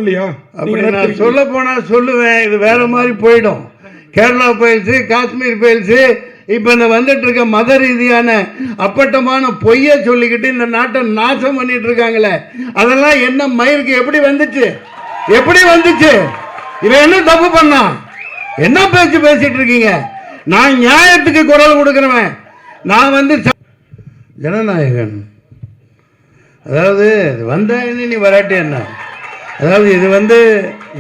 இல்லையா? அப்படி நான் சொல்ல போனால் சொல்லுவேன், இது வேற மாதிரி போயிடும். கேரளா போயிடுச்சு, காஷ்மீர் போயிடுச்சு. இப்போ இந்த வந்துட்டு இருக்க மத ரீதியான அப்பட்டமான பொய்யை சொல்லிக்கிட்டு இந்த நாட்டை நாசம் பண்ணிட்டு இருக்காங்களே, அதெல்லாம் என்ன மயிருக்கு எப்படி வந்துச்சு? எப்படி வந்துச்சு? இவன் என்ன தப்பு பண்ணா? என்ன பேச்சு பேசிட்டு இருக்கீங்க? நான் நியாயத்துக்கு குரல் கொடுக்கிறவன். நான் ஜனநாயகன். அதாவது வந்தேன்னு நீ வராட்டி என்ன? அதாவது இது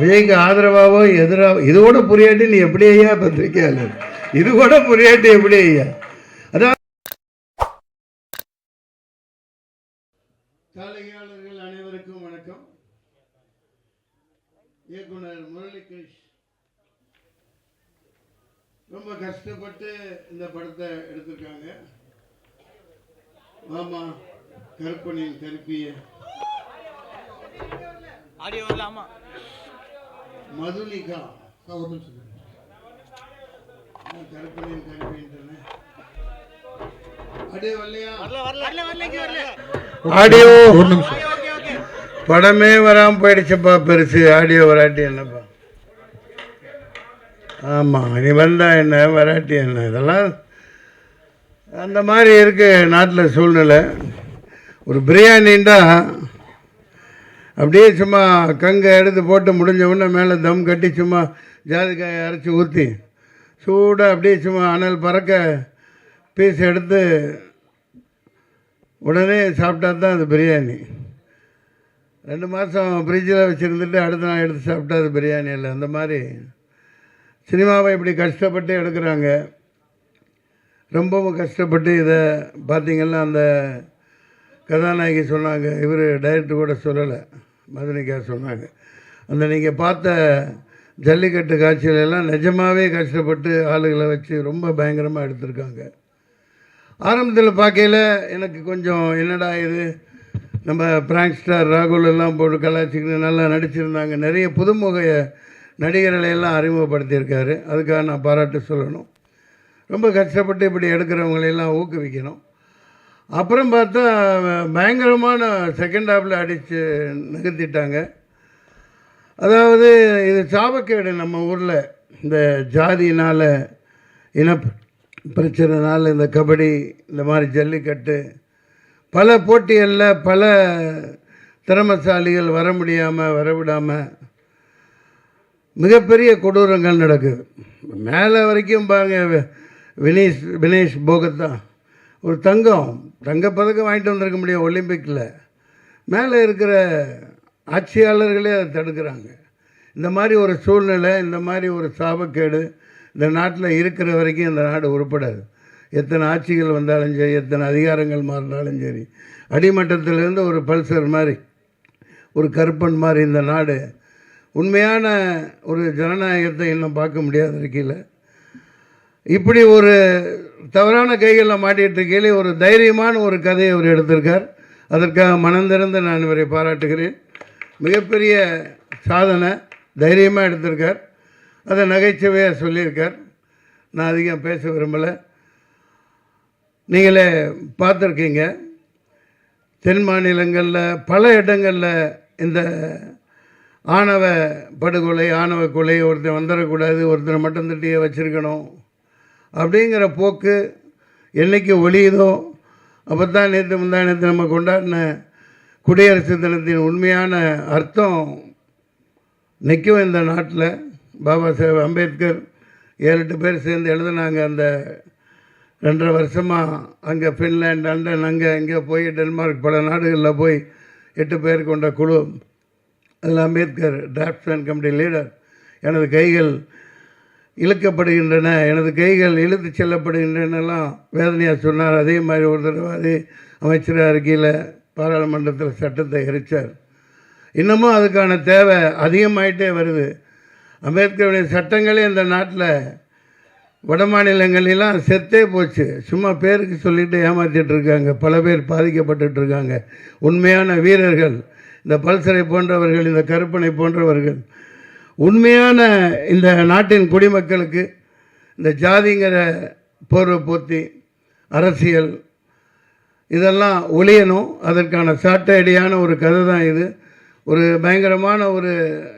விஜய்க்கு ஆதரவாவோ எதிராவோ இது கூட புரியாட்டி நீ எப்படி ஐயா பத்திரிக்கையாளர்? இது கூட புரியாட்டி எப்படி ஐயா? அதாவது காலையாளர்கள் அனைவருக்கும் வணக்கம். இயக்குனர் முரளிகிருஷ் ரொம்ப கஷ்டப்பட்டு இந்த படத்தை எடுத்திருக்காங்க. ஆமா, கருப்பனின் கருப்பிய ஆடியோ வரலாமா? மதுலிகா கருப்பனின் கருப்பின்றன ஆடியோ வரலையா? ஆடியோ படமே வராமல் போயிடுச்சுப்பா. பெருசு ஆடியோ வராட்டி என்னப்பா? ஆமாம், நீ வந்தா என்ன வராட்டி என்ன? இதெல்லாம் அந்த மாதிரி இருக்கு நாட்டில் சூழ்நிலை. ஒரு பிரியாணின்னா அப்படியே சும்மா கங்கை எடுத்து போட்டு முடிஞ்ச உடனே மேலே தம் கட்டி சும்மா ஜாதிக்காயை அரைச்சி ஊற்றி சூடாக அப்படியே சும்மா அனல் பறக்க பீஸ் எடுத்து உடனே சாப்பிட்டா தான் அது பிரியாணி. 2 மாதம் ஃப்ரிட்ஜில் வச்சுருந்துட்டு அடுத்த நாள் எடுத்து சாப்பிட்டா அது பிரியாணி இல்லை. அந்த மாதிரி சினிமாவை இப்படி கஷ்டப்பட்டு எடுக்கிறாங்க. ரொம்பவும் கஷ்டப்பட்டு இதை பார்த்திங்கன்னா அந்த கதாநாயகி சொன்னாங்க, இவர் டைரக்டர் கூட சொல்லலை, மதுனிகா சொன்னாங்க, அந்த நீங்கள் பார்த்த ஜல்லிக்கட்டு காட்சிகளெல்லாம் நிஜமாகவே கஷ்டப்பட்டு ஆளுகளை வச்சு ரொம்ப பயங்கரமாக எடுத்திருக்காங்க. ஆரம்பத்தில் பார்க்கையில் எனக்கு கொஞ்சம் என்னடா இது, நம்ம பிராங்க் ஸ்டார் ராகுல் எல்லாம் போட்டு கலாச்சிக்கிட்டு நல்லா நடிச்சிருந்தாங்க. நிறைய புதுமுக நடிகர்களை எல்லாம் அறிமுகப்படுத்தியிருக்காரு. அதுக்காக நான் பாராட்டு சொல்லணும். ரொம்ப கஷ்டப்பட்டு இப்படி எடுக்கிறவங்களையெல்லாம் ஊக்குவிக்கணும். அப்புறம் பார்த்தா பயங்கரமான செகண்ட் ஹாஃபில் அடித்து நகர்த்திட்டாங்க. அதாவது இது சாபக்கேடு. நம்ம ஊரில் இந்த ஜாதியினால் இன பிரச்சனைனால இந்த கபடி இந்த மாதிரி ஜல்லிக்கட்டு பல போட்டிகளில் பல திறமசாலிகள் வர முடியாமல் வரவிடாமல் மிகப்பெரிய கொடூரங்கள் நடக்குது. மேலே வரைக்கும் பாருங்க, வினேஷ் போகத்தான் ஒரு தங்கப்பதக்கம் வாங்கிட்டு வந்திருக்க முடியும் ஒலிம்பிக்கில். மேலே இருக்கிற ஆட்சியாளர்களே அதை தடுக்கிறாங்க. இந்த மாதிரி ஒரு சூழ்நிலை, இந்த மாதிரி ஒரு சாபக்கேடு இந்த நாட்டில் இருக்கிற வரைக்கும் இந்த நாடு உருப்படாது. எத்தனை ஆட்சிகள் வந்தாலும் சரி, எத்தனை அதிகாரங்கள் மாறினாலும் சரி, அடிமட்டத்திலேருந்து ஒரு பல்சர் மாதிரி ஒரு கருப்பன் மாதிரி இந்த நாடு உண்மையான ஒரு ஜனநாயகத்தை இன்னும் பார்க்க முடியாத இருக்கையில் இப்படி ஒரு தவறான கைகளில் மாட்டிகிட்டு இருக்கையிலே ஒரு தைரியமான ஒரு கதையை அவர் எடுத்திருக்கார். அதற்காக மனந்திறந்து நான் இவரை பாராட்டுகிறேன். மிகப்பெரிய சாதனை, தைரியமாக எடுத்திருக்கார். அதை நகைச்சுவையாக சொல்லியிருக்கார். நான் அதிகம் பேச விரும்பலை. நீங்களே பார்த்துருக்கீங்க, தென் மாநிலங்களில் பல இடங்களில் இந்த ஆணவ படுகொலை, ஆணவ கொலை, ஒருத்தர் வந்துடக்கூடாது, ஒருத்தரை மட்டும் தட்டியே வச்சுருக்கணும் அப்படிங்கிற போக்கு என்றைக்கு ஒழியுதோ அப்போ தான் முந்தானத்து நம்ம கொண்டாடின குடியரசு தினத்தின் உண்மையான அர்த்தம் நிற்கும் இந்த நாட்டில். பாபா சாஹேப் அம்பேத்கர் 7-8 பேர் சேர்ந்து எழுதினாங்க. அந்த 2.5 வருஷமாக அங்கே ஃபின்லாண்ட், லண்டன், இங்கே போய் டென்மார்க் பல நாடுகளில் போய் 8 பேர் கொண்ட குழு. அதில் அம்பேத்கர் டிராஃப்ட்ஸ்மேன் கமிட்டி லீடர். எனது கைகள் இழுக்கப்படுகின்றன, எனது கைகள் இழுத்து செல்லப்படுகின்றனெல்லாம் வேதனையாக சொன்னார். அதே மாதிரி ஒரு தடவை அதே அமைச்சராக இருக்கையில் பாராளுமன்றத்தில் சட்டத்தை எரித்தார். இன்னமும் அதுக்கான தேவை அதிகமாயிட்டே வருது. அம்பேத்கருடைய சட்டங்களே இந்த நாட்டில் வட மாநிலங்களெல்லாம் செத்தே போச்சு. சும்மா பேருக்கு சொல்லிட்டு ஏமாற்றிட்டு இருக்காங்க. பல பேர் பாதிக்கப்பட்டு இருக்காங்க. உண்மையான வீரர்கள் இந்த பல்சரை போன்றவர்கள், இந்த கருப்பனை போன்றவர்கள் உண்மையான இந்த நாட்டின் குடிமக்களுக்கு இந்த ஜாதிங்கிற போர்வை போத்தி அரசியல் இதெல்லாம் ஒழியணும். அதற்கான சாட்டையடியான ஒரு கதை தான் இது. ஒரு பயங்கரமான ஒரு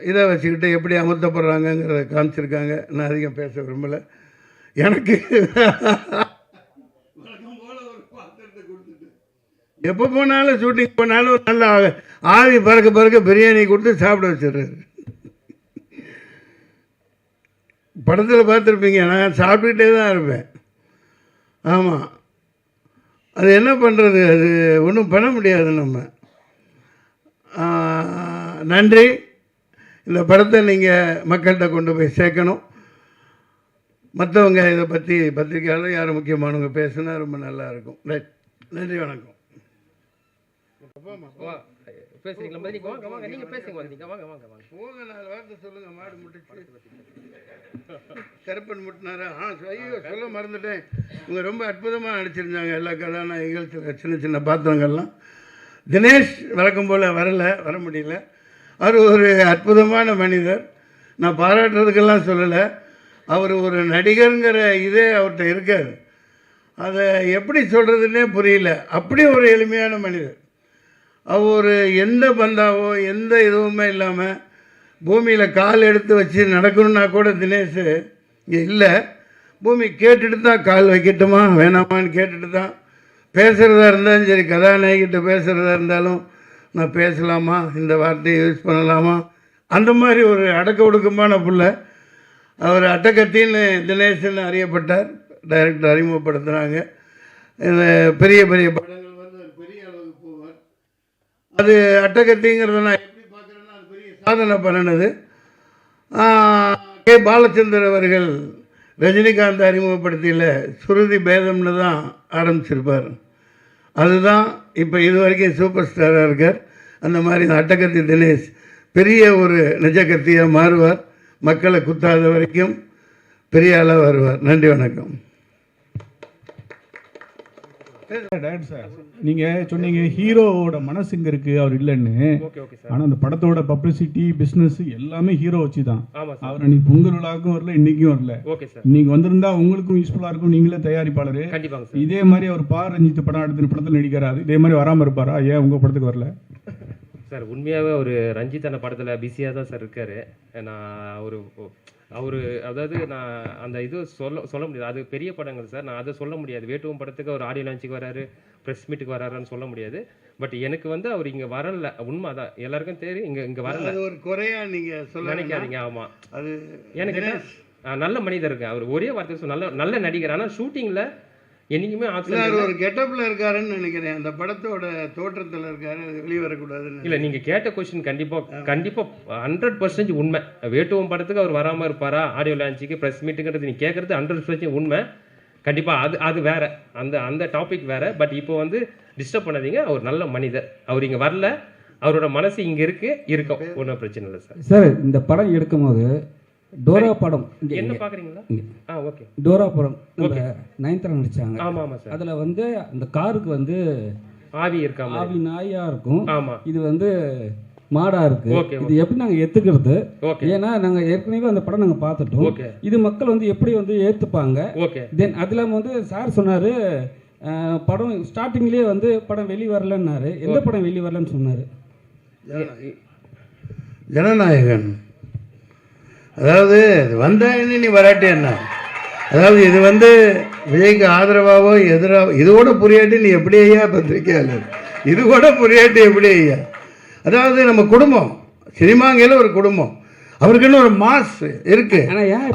இதை வச்சுக்கிட்டு எப்படி அமர்த்தப்படுறாங்கங்கிறத காமிச்சிருக்காங்க. நான் அதிகம் பேச விரும்பலை. எனக்கு எப்போ போனாலும் ஷூட்டிங் போனாலும் நல்ல ஆவி பறக்க பறக்க பிரியாணி கொடுத்து சாப்பிட வச்சிடுறாரு. படத்தில் பார்த்துருப்பீங்க, நான் சாப்பிட்டுக்கிட்டே தான் இருப்பேன். ஆமாம், அது என்ன பண்ணுறது, அது ஒன்றும் பண்ண முடியாது நம்ம. நன்றி. இந்த படத்தை நீங்கள் மக்கள்கிட்ட கொண்டு போய் சேர்க்கணும். மற்றவங்க இதை பற்றி பத்திரிக்கையாளர் யாரும் முக்கியமானவங்க பேசுனா ரொம்ப நல்லாயிருக்கும். ரைட், நன்றி, வணக்கம். போங்க, 4 வார்த்தை சொல்லுங்கள். மாடு முட்டிச்சு கருப்பன் முட்டினாரா? ஐயோ, சொல்ல மறந்துட்டேன். இவங்க ரொம்ப அற்புதமாக நடிச்சிருந்தாங்க. எல்லா கதாநாயகிகள் சின்ன சின்ன பாத்திரங்கள்லாம். தினேஷ் வழக்கம் போல் வர முடியல. அவர் ஒரு அற்புதமான மனிதர். நான் பாராட்டுறதுக்கெல்லாம் சொல்லலை. அவர் ஒரு நடிகருங்கிற இதே அவர்கிட்ட இருக்காது. அதை எப்படி சொல்கிறதுனே புரியல. அப்படி ஒரு எளிமையான மனிதர். அவர் எந்த பந்தாவோ எந்த இதுவுமே இல்லாமல் பூமியில் கால் எடுத்து வச்சு நடக்கணுன்னா கூட தினேஷ் இங்கே இல்லை. பூமி கேட்டுட்டு தான் கால் வைக்கட்டுமா வேணாமான்னு கேட்டுட்டு தான். பேசுகிறதா இருந்தாலும் சரி, கதாநாயகிட்ட பேசுகிறதா இருந்தாலும் நான் பேசலாமா, இந்த வார்த்தையை யூஸ் பண்ணலாமா, அந்த மாதிரி ஒரு அடக்க ஒடுக்கமான பிள்ளை. அவர் அட்டக்கத்தின்னு தினேஷன் அறியப்பட்டார். டைரக்டர் அறிமுகப்படுத்துகிறாங்க. இந்த பெரிய பெரிய படங்கள் வந்து பெரிய அளவுக்கு போவார். அது அட்டக்கத்திங்கிறத நான் எப்படி பார்க்குறேன்னா, அது பெரிய சாதனை பண்ணினது. கே பாலச்சந்தர் அவர்கள் ரஜினிகாந்த் அறிமுகப்படுத்தியில் சுருதி பேதம்னு தான் ஆரம்பிச்சிருப்பார். அதுதான் இப்போ இது வரைக்கும் சூப்பர் ஸ்டாராக இருக்கார். அந்த மாதிரி இந்த அட்டக்கத்தி தினேஷ் பெரிய ஒரு நிஜக்கத்தியாக மாறுவார். மக்களை குத்தாத வரைக்கும் பெரிய ஆளாக வருவார். நன்றி, வணக்கம். சார், நீங்கள் சொன்னீங்க ஹீரோவோட மனசு இங்கே இருக்குது, அவர் இல்லைன்னு. ஆனால் அந்த படத்தோட பப்ளிசிட்டி பிஸ்னஸ் எல்லாமே ஹீரோ வச்சு தான். அவர் அன்னைக்கு பொங்கல் விழாவுக்கும் வரல, இன்னைக்கும் வரல. இன்னைக்கு வந்திருந்தா உங்களுக்கும் யூஸ்ஃபுல்லாக இருக்கும். நீங்களே தயாரிப்பாளர். இதே மாதிரி அவர் ரஞ்சித் படம் எடுத்து படத்தில் நடிக்கிறாரு. இதே மாதிரி வராமல் இருப்பாரா? ஏன் உங்கள் படத்துக்கு வரல? சார், உண்மையாகவே ஒரு ரஞ்சித் அந்த படத்தில் பிஸியாக தான் சார் இருக்கார். நான் அவர் அதாவது நான் அந்த இது சொல்ல முடியாது. அது பெரிய படங்கள் சார், நான் அதை சொல்ல முடியாது. வேட்டுவம் படத்துக்கு அவர் ஆடியோ லான்ச்சுக்கு வராரு, ப்ரெஸ் மீட்டுக்கு வராருன்னு சொல்ல முடியாது. பட் எனக்கு வந்து அவர் இங்கே வரல. உண்மை தான், எல்லாருக்கும் தெரியும். இங்கே வரல. ஒரு குறையா நீங்கள் சொல்ல நினைக்காதீங்க. ஆமாம், அது எனக்கு நல்ல மனிதர் இருக்கு. அவர் ஒரே வார்த்தை நல்ல நடிகர். ஆனால் ஷூட்டிங்கில் என்னைக்குமே ஒரு கெட்டப்ல இருக்காருன்னு நினைக்கிறேன். அந்த படத்தோட தோற்றத்தில் இருக்காரு, வெளியே வரக்கூடாதுன்னு. இல்லை, நீங்கள் கேட்ட கொஸ்டின் கண்டிப்பாக 100% உண்மை. வேட்டுவம் படத்துக்கு அவர் வராமல் இருப்பாரா, ஆடியோ லான்ச்சுக்கு ப்ரெஸ் மீட்டுங்கிறது நீங்கள் கேட்குறது 100% உண்மை. கண்டிப்பாக அது வேற, அந்த டாபிக் வேற. பட் இப்போ வந்து டிஸ்டர்ப் பண்ணாதீங்க. அவர் நல்ல மனிதர். அவர் இங்கே வரல, அவரோட மனசு இங்கே இருக்கும். ஒன்றும் பிரச்சனை இல்லை சார். சார், இந்த படம் எடுக்கும்போது டோரா படம் என்ன பாக்குறீங்களா? ஓகே, டோரா படம் நயன்தாரா நடிச்சாங்க. ஆமா ஆமா சார். அதுல வந்து அந்த காருக்கு வந்து ஆவி இருக்காம, ஆவி நாயா இருக்கும். ஆமா, இது வந்து மாடா இருக்கு. இது எப்படி நாங்க ஏத்துக்கிறது? ஏன்னா நாங்க ஏற்கனவே அந்த படம் நாங்க பார்த்துட்டோம். இது மக்கள் வந்து எப்படி வந்து ஏத்துப்பாங்க? தென் அதுல வந்து சார் சொன்னாரு, படம் ஸ்டார்டிங்லயே வந்து படம் வெளி வரலன்னாரு. எந்த படம் வெளி வரலன்னு சொன்னாரு? ஜனநாயகன். அதாவது வந்தாயின்னு நீ வராட்டி என்ன? அதாவது இது வந்து விஜய்க்கு ஆதரவாவோ எதிராவோ இதோட புரியாட்டி நீ எப்படி ஐயா பத்திரிக்கையாளர்? இது கூட புரியாட்டி எப்படி ஐயா? அதாவது நம்ம குடும்பம், சினிமாங்கையில் ஒரு குடும்பம், அவருக்குன்னு ஒரு மாஸ் இருக்கு.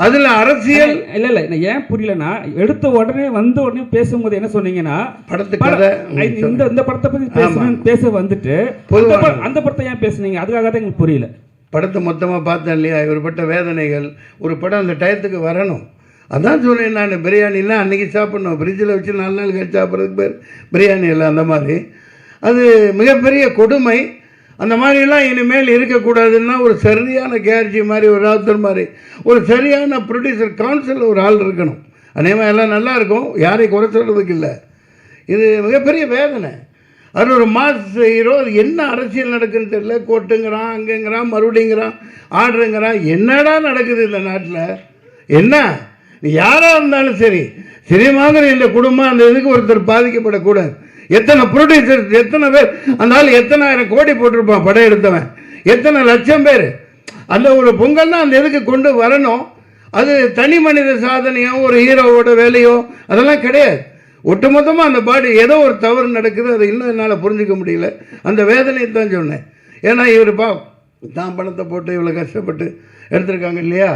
அதுல அரசியல் இல்ல ஏன் புரியலன்னா, எடுத்த உடனே பேசும்போது என்ன சொன்னீங்கன்னா, படத்துக்கு இந்த படத்தை பத்தி பேச வந்துட்டு அந்த படத்தை ஏன் பேசுனீங்க? அதுக்காக தான் எங்களுக்கு புரியல. படத்தை மொத்தமாக பார்த்தேன் இல்லையா? இவர் பட்ட வேதனைகள். ஒரு படம் அந்த டயத்துக்கு வரணும். அதான் சொன்னேன் நான். பிரியாணிலாம் அன்றைக்கி சாப்பிட்ணும், ஃப்ரிட்ஜில் வச்சு 4 நாள் கழிச்சு சாப்பிட்றதுக்கு பேர் பிரியாணி இல்லை. அந்த மாதிரி அது மிகப்பெரிய கொடுமை. அந்த மாதிரிலாம் இனிமேல் இருக்கக்கூடாதுன்னா ஒரு சரியான கேர்ஜி மாதிரி, ஒரு ராத்தர் மாதிரி, ஒரு சரியான ப்ரொடியூசர் கவுன்சில் ஒரு ஆள் இருக்கணும். அதேமாதிரி எல்லாம் நல்லாயிருக்கும், யாரையும் குறை சொல்கிறதுக்கு இல்லை. இது மிகப்பெரிய வேதனை. அது ஒரு மாஸ் ஹீரோ. அது என்ன அரசியல் நடக்குன்னு தெரியல. கோட்டுங்கிறான், அங்கேங்கிறான், மறுபடிங்கிறான், ஆர்டருங்கிறான். என்னடா நடக்குது இந்த நாட்டில்? என்ன யாராக இருந்தாலும் சரி, சினிமாங்கிற இந்த குடும்பம் அந்த இதுக்கு ஒருத்தர் பாதிக்கப்படக்கூடாது. எத்தனை ப்ரொடியூசர்ஸ், எத்தனை பேர், அந்த ஆள் எத்தனாயிரம் கோடி போட்டிருப்பான் படம் எடுத்தவன். எத்தனை லட்சம் பேர். அந்த ஒரு பொங்கல்னா அந்த இதுக்கு கொண்டு வரணும். அது தனி மனித சாதனையோ ஒரு ஹீரோவோட வேலையோ அதெல்லாம் கிடையாது. ஒட்டுமொத்தமாக அந்த பாடி ஏதோ ஒரு தவறு நடக்குது, அதை இன்னும் என்னால் புரிஞ்சிக்க முடியல. அந்த வேதனையை தான் சொன்னேன். ஏன்னா இவர் தான் பணத்தை போட்டு இவ்வளோ கஷ்டப்பட்டு எடுத்திருக்காங்க இல்லையா.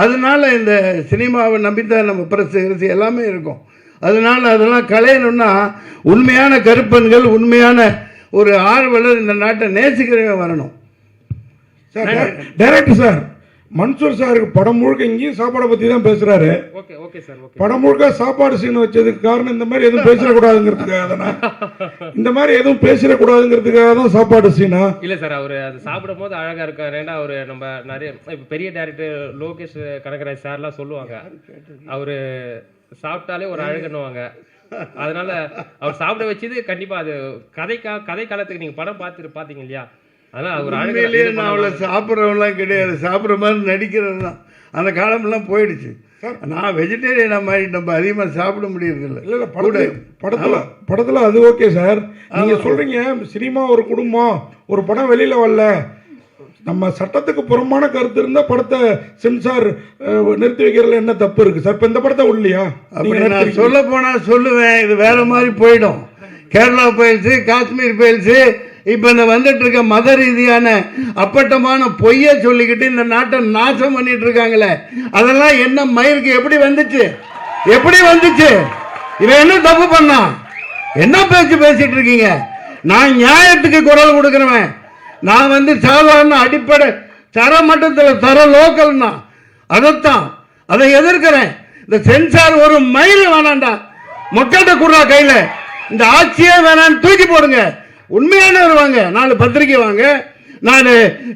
அதனால இந்த சினிமாவை நம்பித்தான் நம்ம பிரசு எல்லாமே இருக்கும். அதனால அதெல்லாம் களையணும்னா உண்மையான கருப்பன்கள், உண்மையான ஒரு ஆர்வலர், இந்த நாட்டை நேசிக்கிறவங்க வரணும். சார் டைரக்டர் சார், மன்சூர் சாருக்கு படம் முழுக்க இங்கேயும் சாப்பாடை பற்றி தான் பேசுகிறாரு. Okay okay sir. ஓகே, படம் முழுக்க சாப்பாடு சீன் வச்சதுக்கு காரணம் இந்த மாதிரி எதுவும் பேசிடக்கூடாதுங்கிறதுக்காக தானே? இந்த மாதிரி எதுவும் பேசிடக்கூடாதுங்கிறதுக்காக தான் சாப்பாடு சீனா? இல்லை சார், அவர் அது சாப்பிடும் போது அழகாக இருக்கார். ஏன்னா அவர் நம்ம நிறைய இப்போ பெரிய டேரக்டர் லோகேஷ் கனகராஜ் சார்லாம் சொல்லுவாங்க, அவர் சாப்பிட்டாலே ஒரு அழகுன்னுவாங்க. அதனால அவர் சாப்பிட வச்சது கண்டிப்பாக அது கதை காலத்துக்கு நீங்கள் படம் பார்த்தீங்க இல்லையா, அதனால் அவர் உண்மையிலேயே நான் அவ்வளோ சாப்பிட்றவங்களாம் கிடையாது, சாப்பிட்ற மாதிரி நடிக்கிறது தான். அந்த காலமெல்லாம் போயிடுச்சு. நான் வெஜிடேரியனாக மாதிரி நம்ம அதிகமாக சாப்பிட முடியறதில்ல. இல்லை படத்தில் அது ஓகே சார். நீங்கள் சொல்கிறீங்க சினிமா ஒரு குடும்பம், ஒரு படம் வெளியில் வரல, நம்ம சட்டத்துக்கு புறமான கருத்து இருந்தால் படத்தை சென்சார் நிறுத்தி வைக்கிறதுல என்ன தப்பு இருக்குது சார்? இப்போ இந்த படத்தை உள்ளியா? அப்படி நான் சொல்ல போனால் சொல்லுவேன், இது வேற மாதிரி போயிடும். கேரளா போயிடுச்சு, காஷ்மீர் போயிடுச்சு. இப்போ இந்த வந்துட்டு இருக்க மத ரீதியான அப்பட்டமான பொய்ய சொல்லிக்கிட்டு இந்த நாட்டை நாசம் பண்ணிட்டு இருக்காங்களே, அதெல்லாம் என்ன மயிருக்கு எப்படி வந்துச்சு? இவன் என்ன தப்பு பண்ணான்? என்ன பேச்சு பேசிட்டு இருக்கீங்க? நான் நியாயத்துக்கு குரல் கொடுக்கிறவன். நான் சாதாரண அடிப்படை தர மட்டத்தில் தர லோக்கல்னா அதைத்தான், அதை எதிர்க்கிறேன். இந்த சென்சார் ஒரு மயில் வேணாண்டா, மக்கள்கிட்ட குடுறா கையில், இந்த ஆட்சியே வேணான்னு தூக்கி போடுங்க. உண்மையானவர் வாங்க, 4 பத்திரிக்கை வாங்க, 4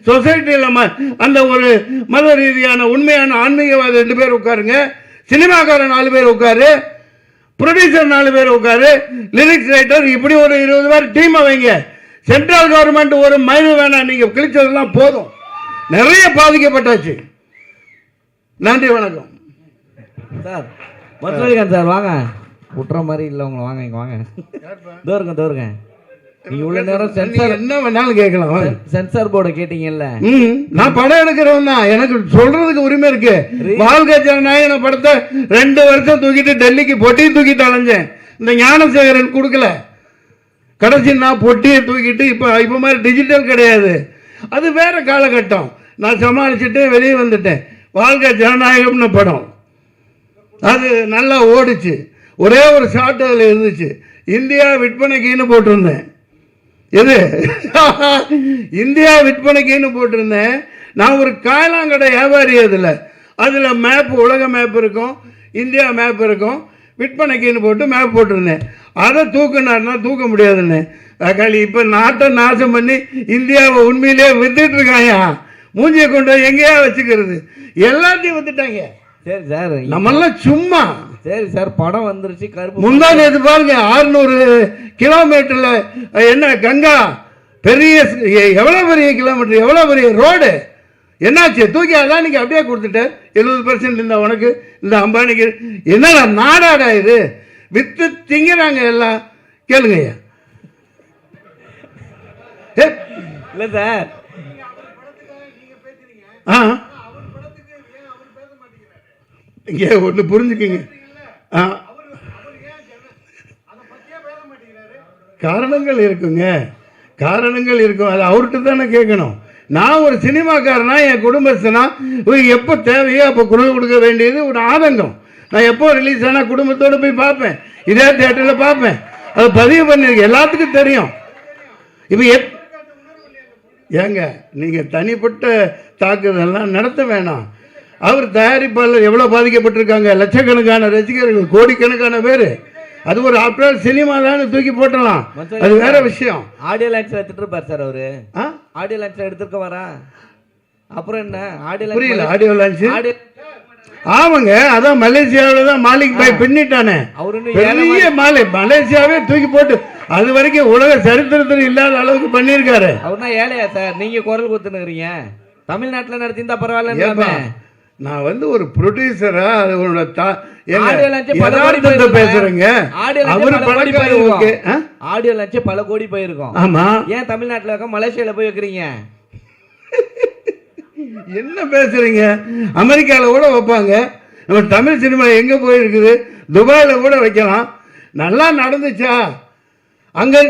சொசைட்டியில் அந்த ஒரு மத ரீதியான உண்மையான ஆன்மீகவாதி 2 பேர் உட்காருங்க, சினிமாக்காரன் 4 பேர் உட்காரு, ப்ரொடியூசர் 4 பேர் உட்காரு, லிரிக்ஸ் ரைட்டர், இப்படி ஒரு 20 பேர் டீமை வைங்க. சென்ட்ரல் கவர்மெண்ட் ஒரு மயில் வேணாம், நீங்க கிழிச்சதெல்லாம் போதும், நிறைய பாதிக்கப்பட்டாச்சு. நன்றி, வணக்கம் சார். மதுரகாந்த் சார் வாங்க, விட்டுற மாதிரி இல்லை உங்களை, வாங்க இங்கே வாங்க. தோருங்க நீங்க உள்ள நேரம் சென்சார் என்ன வேணாலும் கேட்கலாம். சென்சார் போர்டை கேட்டீங்கல்ல, நான் படம் எடுக்கிறவன் தான், எனக்கு சொல்றதுக்கு உரிமை இருக்கு. வாழ்க்கை ஜனநாயகன படத்தை 2 வருஷம் தூக்கிட்டு டெல்லிக்கு பொட்டியை தூக்கிட்டு அலைஞ்சேன். இந்த ஞானசேகரன் கொடுக்கல, கடைசி நான் பொட்டியை தூக்கிட்டு இப்போ மாதிரி டிஜிட்டல் கிடையாது, அது வேற காலகட்டம். நான் சமாளிச்சுட்டு வெளியே வந்துட்டேன். வாழ்க்கை ஜனநாயகம்னு படம் அது நல்லா ஓடிச்சு. ஒரே ஒரு ஷாட் அதில் இருந்துச்சு, இந்தியா விற்பனைக்குன்னு போட்டிருந்தேன். எது இந்தியா விற்பனைக்குன்னு போட்டிருந்தேன். நான் ஒரு காயலாங்கடை வியாபாரி. அதில் மேப், உலக மேப் இருக்கும், இந்தியா மேப் இருக்கும், விற்பனைக்குன்னு போட்டு மேப் போட்டிருந்தேன். அதை தூக்குனாருன்னா தூக்க முடியாதுன்னு களி. இப்போ நாட்டை நாசம் பண்ணி இந்தியாவை உண்மையிலேயே வித்துட்டு இருக்காங்க. மூஞ்சியை கொண்டு எங்கேயா வச்சுக்கிறது, எல்லாத்தையும் வித்துட்டாங்க. சரி சார், நம்மெல்லாம் சும்மா. சரி சார், படம் வந்துருச்சு. கருப்பு முந்தா நேற்று பாருங்க, 600 கிலோமீட்டர்ல என்ன கங்கா, பெரிய எவ்வளோ பெரிய கிலோமீட்டர், எவ்வளோ பெரிய ரோடு, என்னாச்சு? தூக்கி அதானிக்கு அப்படியே கொடுத்துட்டேன். 70% இந்த உனக்கு, இந்த அம்பானிக்கு. என்னடா நாடாடா இது? வித்து திங்கிறாங்க எல்லாம். கேளுங்க ஐயா. இல்லை சார், இங்கே ஒன்று புரிஞ்சுக்குங்க. காரணங்கள் இருக்குங்க, காரணங்கள் இருக்கும். அது அவர்கிட்ட தானே கேட்கணும். நான் ஒரு சினிமாக்காரனா, என் குடும்பஸ்தனா, எப்போ தேவையோ அப்போ குரல் கொடுக்க வேண்டியது ஒரு ஆதங்கம். நான் எப்போ ரிலீஸ் ஆனால் குடும்பத்தோடு போய் பார்ப்பேன், இதே தேட்டரில் பார்ப்பேன். அது பதிவு பண்ணியிருக்கேன், எல்லாத்துக்கும் தெரியும். இப்போ ஏங்க நீங்கள் தனிப்பட்ட தாக்குதல்லாம் நடத்த வேணாம். அவர் தயாரிப்பாளர் எவ்வளோ பாதிக்கப்பட்டிருக்காங்க, லட்சக்கணக்கான ரசிகர்கள், கோடிக்கணக்கான பேர். அது ஒரு ஆப்டர் சினிமா தான், தூக்கி போட்டலாம், அது வேற விஷயம். ஆடியோ லான்ச்ல எடுத்துட்டு இருப்பார் சார் அவரு. ஆடியோ லான்ச்ல எடுத்துக்க வரா, அப்புறம் என்ன ஆடியோ லான்ச்? புரியல, ஆடியோ லான்ச் ஆமாங்க. அதான் மலேசியாவில் தான் மாலிக் பாய் பின்னிட்டானே, பெரிய மலேசியாவே தூக்கி போட்டு அது வரைக்கும் உலக சரித்திரத்தில் இல்லாத அளவுக்கு பண்ணியிருக்காரு. அவர்னா ஏழையா சார்? நீங்க குரல் கொடுத்துனுக்குறீங்க. தமிழ்நாட்டில் நடத்திருந்தா பரவாயில்ல. நான் ஒரு ப்ரொடியூசரா அதோட பேசுறேங்க. ஆடியோ லான்ச் பல கோடி போயிருக்கோம். ஆமா, ஏன் தமிழ்நாட்டில் வைக்க மலேசியால போய் வைக்கிறீங்க? என்ன பேசுறீங்க? அமெரிக்காவில் கூட வைப்பாங்க. நம்ம தமிழ் சினிமா எங்கே போயிருக்குது? துபாயில் கூட வைக்கலாம். நல்லா நடந்துச்சா? அங்கே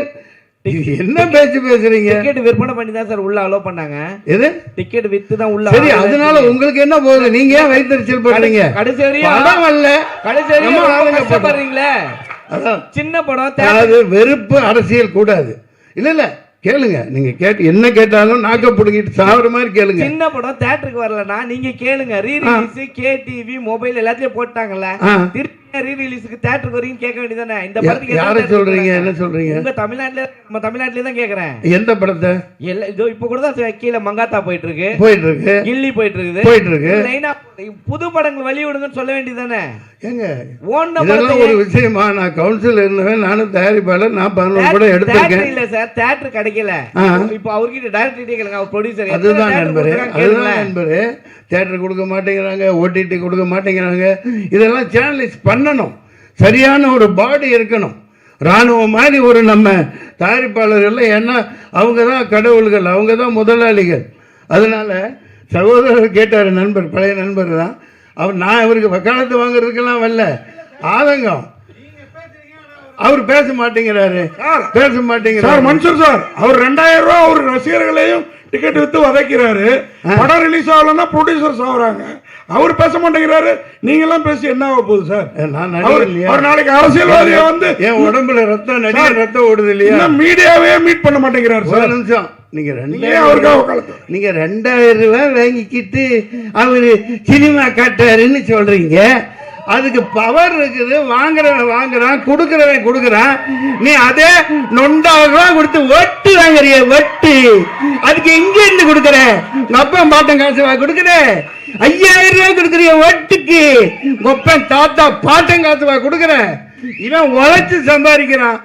என்ன பேச்சு பேசுறீங்க? டிக்கெட் விற்பனை பண்ணி தான் சார் உள்ள அலோ பண்ணாங்க. எது டிக்கெட் வித்து தான் உள்ள. சரி, அதனால உங்களுக்கு என்ன போகுது? நீங்க ஏன் வைத்தறிச்சல் பண்றீங்க? கடைசி வரையும் படம் அல்ல, கடைசி வரையும் கஷ்டப்படுறீங்களே. அதான் சின்ன படம். அதாவது வெறுப்பு அரசியல் கூடாது. இல்ல இல்ல கேளுங்க, நீங்க கேட்டு என்ன கேட்டாலும் நாக்க புடுங்கிட்டு சாவற மாதிரி கேளுங்க. சின்ன படம் தியேட்டருக்கு வரலனா நீங்க கேளுங்க. ரீ ரிலீஸ் கேடிவி மொபைல் எல்லாத்தையும் போட்டாங்கல்ல, திருப்பி ரீ ரிலீஸ்க்கு தியேட்டருக்கு வரீங்க கேட்க வேண்டியதானே? இந்த படத்துக்கு யாரை சொல்றீங்க? என்ன சொல்றீங்க? உங்க தமிழ்நாட்டுல, நம்ம தமிழ்நாட்டுல தான் கேக்குறேன். எந்த படத்தை? இதோ இப்ப கூட தான் கீழ மங்காத்தா போயிட்டு இருக்கு, கில்லி போயிட்டு இருக்கு. லைனா புது படங்கள் வழி விடுங்கன்னு சொல்ல வேண்டியதானே? ஏங்க இதெல்லாம் ஒரு விஷயமா? நான் கவுன்சில் இருந்தவன், நானும் தயாரிப்பாளர், நான் 11 படம் எடுத்திருக்கேன். இல்ல சார், தியேட்டர் கிடைக்கல. இப்போ அவர்கிட்ட டைரக்டர் கேளுங்க, அவர் ப்ரொடியூசர். அதுதான் நண்பரே, அதுதான் நண்பரே. தியேட்டர் கொடுக்க மாட்டேங்கிறாங்க, ஓடிடி கொடுக்க மாட்டேங்கிறாங்க. இதெல்லாம் சேனலைஸ் பண்ணணும். சரியான ஒரு பாடி இருக்கணும். ராணுவம் மாதிரி ஒரு நம்ம தயாரிப்பாளர்கள். ஏன்னா அவங்க தான் கடவுள்கள், அவங்க தான் முதலாளிகள். அதனால சகோதரர் கேட்டார், நண்பர், பழைய நண்பர் தான் அவர். நான் இவருக்கு வக்காலத்து வாங்குறதுக்கெல்லாம் வரல, ஆதங்கம். அவர் பேச மாட்டேங்கிறாரு, பேச மாட்டேங்கிறாரு. சார் மன்சூர் சார், அவர் 2000 ரூபாய் அவர் ரசிகர்களையும் டிக்கெட் வித்து வதைக்கிறாரு. படம் ரிலீஸ் ஆகலன்னா ப்ரொடியூசர்ஸ் ஆகுறாங்க. அவர் பேச மாட்டேங்கிறாரு. நீங்க எல்லாம் பேசி என்ன ஆக போகுது சார்? அவர் நாளைக்கு அரசியல்வாதியா வந்து என் உடம்புல ரத்தம், நடிகர் ரத்தம் ஓடுது இல்லையா? மீடியாவே மீட் பண்ண மாட்டேங்கிறாரு சார். நிமிஷம், நீங்க 2000 ரூபாய் வாங்கிக்கிட்டு அவரு சினிமா காட்டாருன்னு சொல்றீங்க. அதுக்கு பவர் இருக்குது. வாங்குறவன் வாங்குறான், கொடுக்குறவன் கொடுக்குறான். நீ அதே நொண்டாக கொடுத்து ஒட்டு வாங்குறிய, ஒட்டு. அதுக்கு எங்க இருந்து கொடுக்குற? அப்பா பாட்டம் காசு கொடுக்குற. 5000 ரூபாய் கொடுக்குறிய ஒட்டுக்கு. ஒப்பன் தாத்தா பாட்டம் காசு கொடுக்குற. இவன் உழைச்சு சம்பாதிக்கிறான்.